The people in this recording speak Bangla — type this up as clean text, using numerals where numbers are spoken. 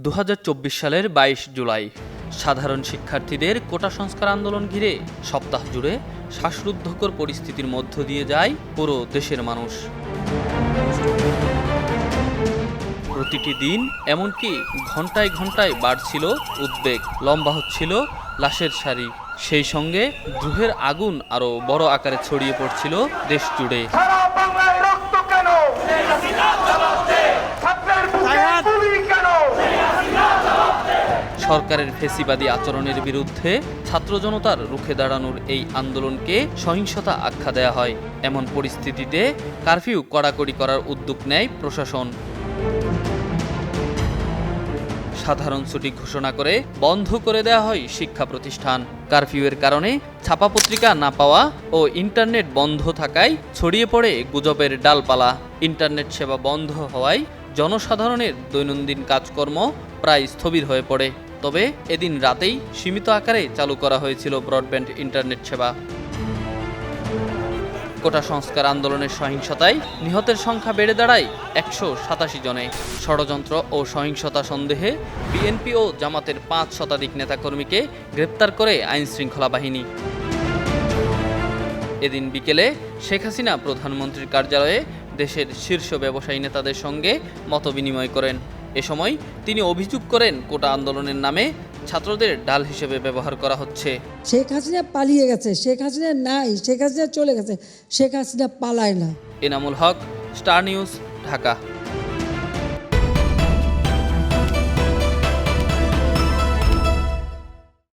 2024 সালের 22 জুলাই সাধারণ শিক্ষার্থীদের কোটা সংস্কার আন্দোলন ঘিরে সপ্তাহ জুড়ে শ্বাসরুদ্ধকর পরিস্থিতির মধ্য দিয়ে যায় পুরো দেশের মানুষ। প্রতিটি দিন এমনকি ঘন্টায় ঘন্টায় বাড়ছিল উদ্বেগ, লম্বা হচ্ছিল লাশের সারি, সেই সঙ্গে দ্রোহের আগুন আরও বড় আকারে ছড়িয়ে পড়ছিল দেশ জুড়ে। সরকারের ফেসিবাদী আচরণের বিরুদ্ধে ছাত্র জনতার রুখে দাঁড়ানোর এই আন্দোলনকে সহিংসতা আখ্যা দেয়া হয়। এমন পরিস্থিতিতে কারফিউ কড়াকড়ি করার উদ্যোগ নেয় প্রশাসন। সাধারণ ছুটি ঘোষণা করে বন্ধ করে দেওয়া হয় শিক্ষা প্রতিষ্ঠান। কারফিউয়ের কারণে ছাপা পত্রিকা না পাওয়া ও ইন্টারনেট বন্ধ থাকায় ছড়িয়ে পড়ে গুজবের ডালপালা। ইন্টারনেট সেবা বন্ধ হওয়ায় জনসাধারণের দৈনন্দিন কাজকর্ম প্রায় স্থবির হয়ে পড়ে। তবে এদিন রাতেই সীমিত আকারে চালু করা হয়েছিল ব্রডব্যান্ড ইন্টারনেট সেবা। কোটা সংস্কার আন্দোলনের সহিংসতায় নিহতের সংখ্যা বেড়ে দাঁড়ায় 187 জনে। ষড়যন্ত্র ও সহিংসতা সন্দেহে বিএনপি ও জামাতের 5 শতাধিক নেতাকর্মীকে গ্রেপ্তার করে আইনশৃঙ্খলা বাহিনী। এদিন বিকেলে শেখ হাসিনা প্রধানমন্ত্রীর কার্যালয়ে দেশের শীর্ষ ব্যবসায়ী নেতাদের সঙ্গে মতবিনিময় করেন। এ সময় তিনি অভিযোগ করেন কোটা আন্দোলনের নামে ছাত্রদের ঢাল হিসেবে ব্যবহার করা হচ্ছে। শেখ হাসিনা পালিয়ে গেছে, শেখ হাসিনা নাই, শেখ হাসিনা চলে গেছে, শেখ হাসিনা পালায় না। Enamul Haque, star news, Dhaka.